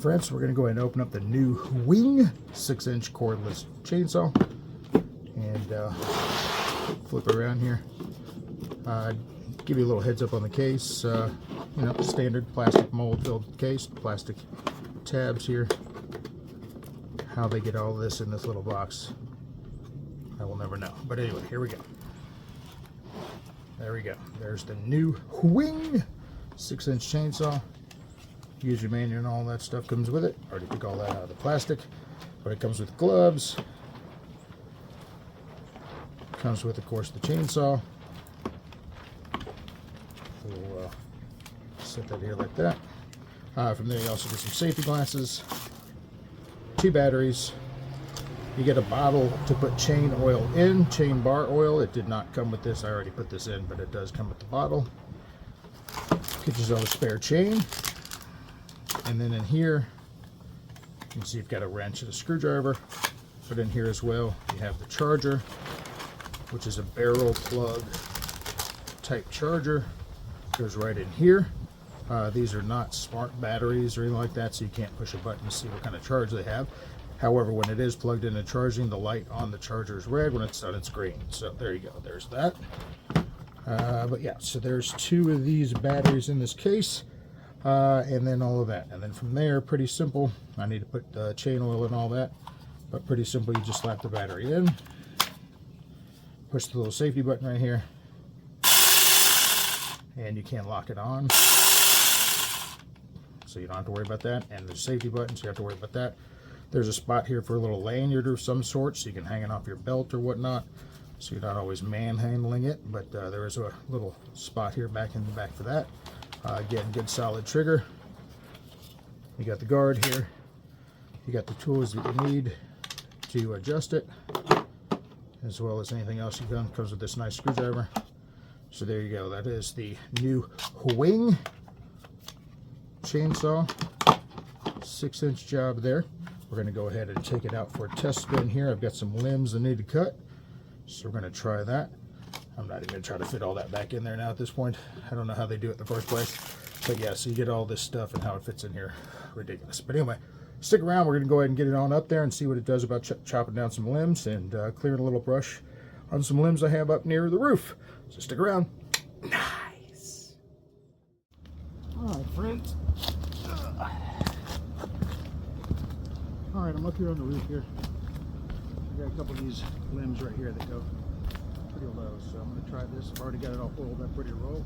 friends, we're going to go ahead and open up the new Huing 6-inch cordless chainsaw and flip around here. Give you a little heads up on the case. You know, standard plastic mold filled case, plastic tabs here. How they get all this in this little box, I will never know. But anyway, here we go. There we go. There's the new Huing 6-inch chainsaw. User manual and all that stuff comes with it. Already took all that out of the plastic, but it comes with gloves. Comes with, of course, the chainsaw. We'll set that here like that. From there, you also get some safety glasses, 2 batteries. You get a bottle to put chain oil in, chain bar oil. It did not come with this. I already put this in, but it does come with the bottle. Get yourself a spare chain. And then in here, you can see you've got a wrench and a screwdriver. But in here as well, you have the charger, which is a barrel plug type charger. Goes right in here. These are not smart batteries or anything like that, so you can't push a button to see what kind of charge they have. However, when it is plugged in and charging, the light on the charger is red. When it's done, it's green. So there you go. There's that. But yeah, so there's 2 of these batteries in this case. And then all of that. And then from there, pretty simple. I need to put the chain oil and all that. But pretty simple, you just slap the battery in. Push the little safety button right here. And you can lock it on. So you don't have to worry about that. And there's a safety button, so you have to worry about that. There's a spot here for a little lanyard of some sort, so you can hang it off your belt or whatnot. So you're not always manhandling it. But there is a little spot here back in the back for that. Again, good solid trigger. You got the guard here. You got the tools that you need to adjust it, as well as anything else you've done. Comes with this nice screwdriver. So there you go. That is the new Huing chainsaw. 6-inch job there. We're going to go ahead and take it out for a test spin here. I've got some limbs I need to cut, so we're going to try that. I'm not even going to try to fit all that back in there now at this point. I don't know how they do it in the first place. But yeah, so you get all this stuff and how it fits in here. Ridiculous. But anyway, stick around. We're going to go ahead and get it on up there and see what it does about chopping down some limbs and clearing a little brush on some limbs I have up near the roof. So stick around. Nice. All right, friends. All right, I'm up here on the roof here. I got a couple of these limbs right here that go pretty low, so I'm going to try this. I've already got it all oiled up ready to roll.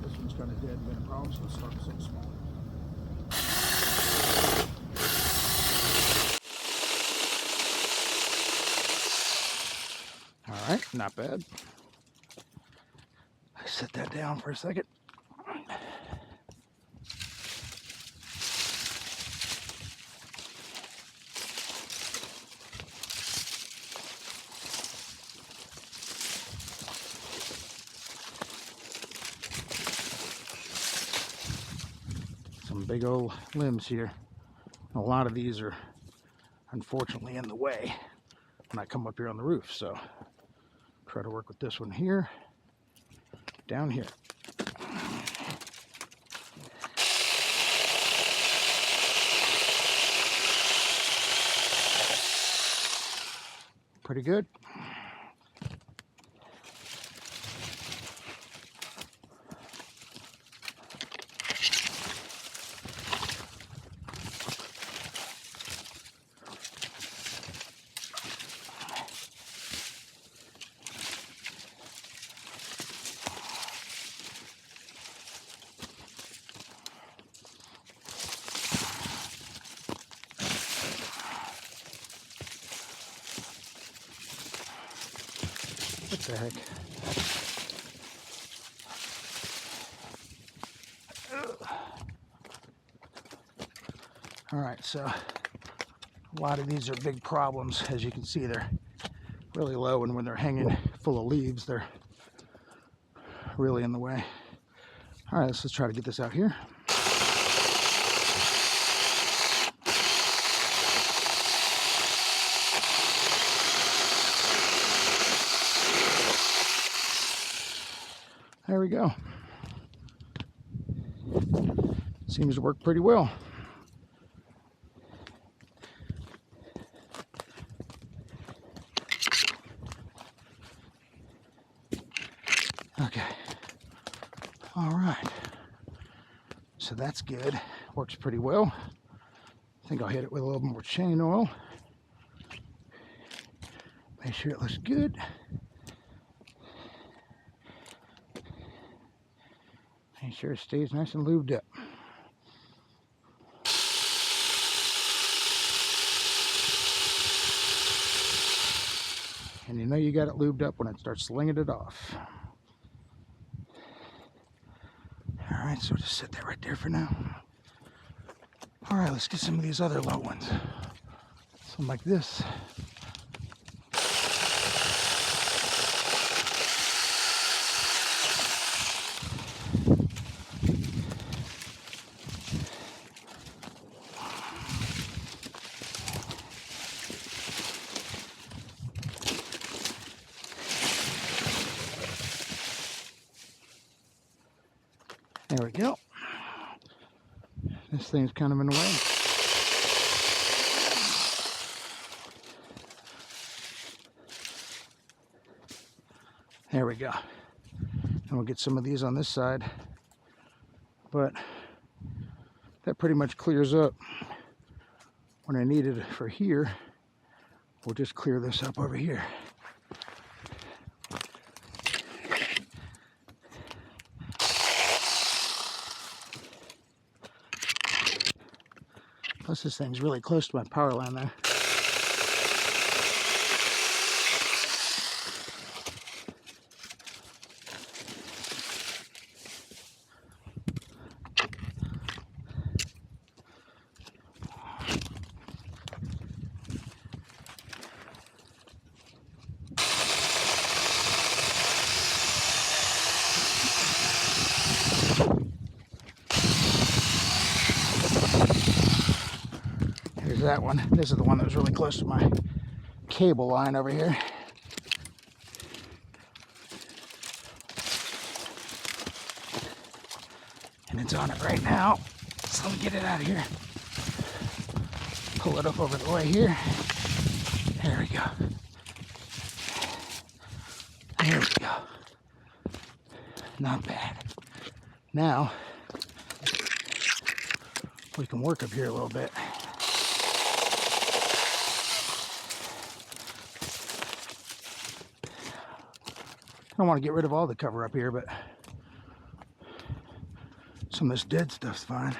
This one's kind of dead, been a problem, so let's start with something smaller. All right, not bad. I set that down for a second. Some big old limbs here. A lot of these are unfortunately in the way when I come up here on the roof, so try to work with this one here, down here. Pretty good. What the heck? All right, so a lot of these are big problems. As you can see, they're really low, and when they're hanging full of leaves, they're really in the way. All right, let's try to get this out here. There we go. See Seems to work pretty well. Okay. All right. So that's good. Works pretty well. I think I'll hit it with a little more chain oil. Make sure it looks good. Make sure it stays nice and lubed up. And you know you got it lubed up when it starts slinging it off. All right, so just set that right there for now. All right, let's get some of these other low ones. Something like this. There we go. This thing's kind of in the way. There we go. And we'll get some of these on this side. But that pretty much clears up. When I need it for here, we'll just clear this up over here. Plus this thing's really close to my power line there. Here's that one. This is the one that was really close to my cable line over here. And it's on it right now. So let me get it out of here. Pull it up over the way here. There we go. There we go. Not bad. Now, we can work up here a little bit. I don't want to get rid of all the cover up here, but some of this dead stuff's fine.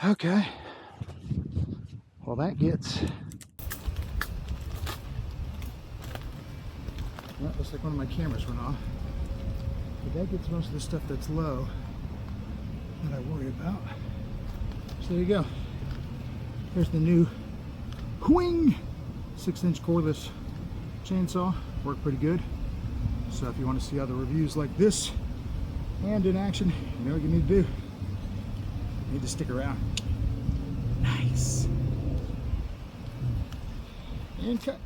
Okay. Well, that gets... Well, looks like one of my cameras went off. But that gets most of the stuff that's low that I worry about. So there you go. Here's the new Huing 6-inch cordless chainsaw. Worked pretty good. So if you want to see other reviews like this and in action, you know what you need to do. You need to stick around. Nice. And cut.